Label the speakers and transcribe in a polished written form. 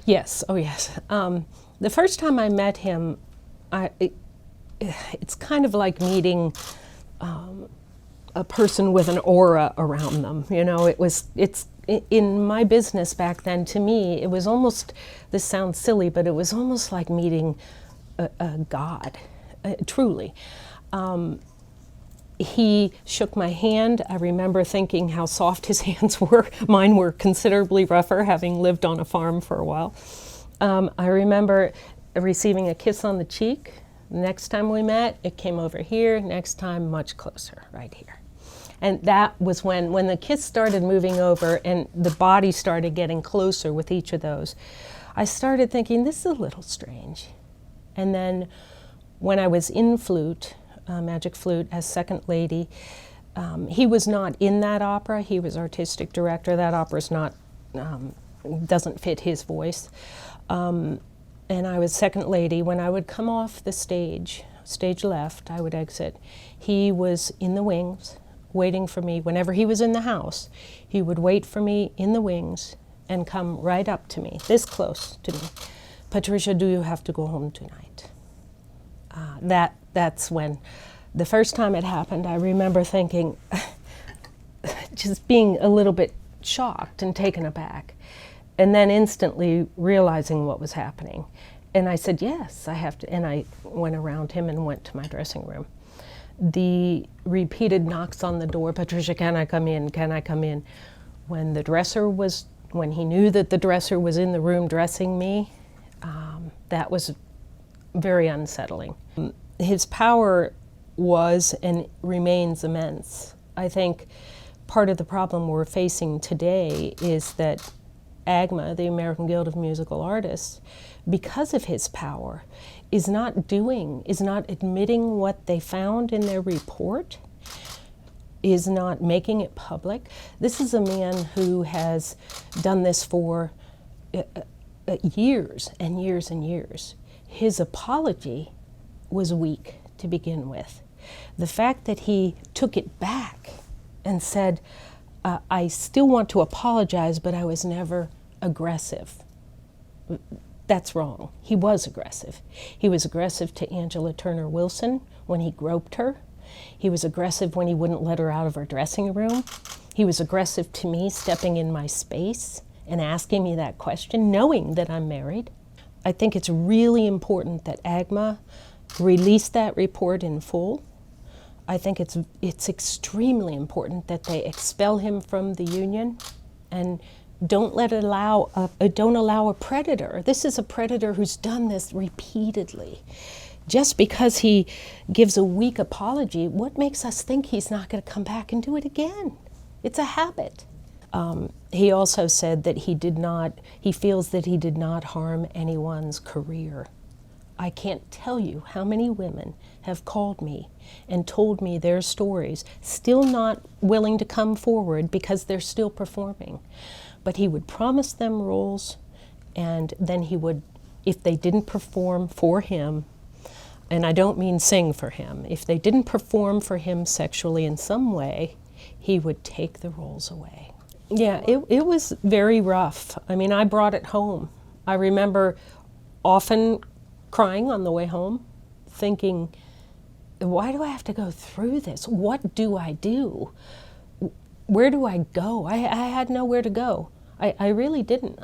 Speaker 1: Yes, oh yes. The first time I met him, it's kind of like meeting a person with an aura around them. You know, it's in my business back then, to me, it was almost, this sounds silly, but it was almost like meeting a god, truly. He shook my hand. I remember thinking how soft his hands were. Mine were considerably rougher, having lived on a farm for a while. I remember receiving a kiss on the cheek. Next time we met, it came over here. Next time, much closer, right here. And that was when the kiss started moving over and the body started getting closer with each of those. I started thinking, this is a little strange. And then when I was in flute, Magic Flute, as second lady, he was not in that opera. He was artistic director. That opera's not, doesn't fit his voice. And I was second lady. When I would come off the stage left, I would exit. He was in the wings, waiting for me. Whenever he was in the house, he would wait for me in the wings and come right up to me, this close to me. Patricia, do you have to go home tonight? That's when, the first time it happened, I remember thinking, just being a little bit shocked and taken aback, and then instantly realizing what was happening. And I said, yes, I have to, and I went around him and went to my dressing room. The repeated knocks on the door, Patricia, can I come in, can I come in? When he knew that the dresser was in the room dressing me, that was very unsettling. His power was and remains immense. I think part of the problem we're facing today is that AGMA, the American Guild of Musical Artists, because of his power, is not admitting what they found in their report, is not making it public. This is a man who has done this for years and years and years. His apology was weak to begin with. The fact that he took it back and said, I still want to apologize, but I was never aggressive. That's wrong. He was aggressive. He was aggressive to Angela Turner Wilson when he groped her. He was aggressive when he wouldn't let her out of her dressing room. He was aggressive to me stepping in my space and asking me that question, knowing that I'm married. I think it's really important that AGMA release that report in full. I think it's extremely important that they expel him from the union and don't allow a predator. This is a predator who's done this repeatedly. Just because he gives a weak apology, what makes us think he's not going to come back and do it again? It's a habit. He also said that he feels that he did not harm anyone's career. I can't tell you how many women have called me and told me their stories, still not willing to come forward because they're still performing. But he would promise them roles, and then he would, if they didn't perform for him, and I don't mean sing for him, if they didn't perform for him sexually in some way, he would take the roles away. Yeah, it was very rough. I mean, I brought it home. I remember often crying on the way home, thinking, why do I have to go through this? What do I do? Where do I go? I had nowhere to go. I really didn't.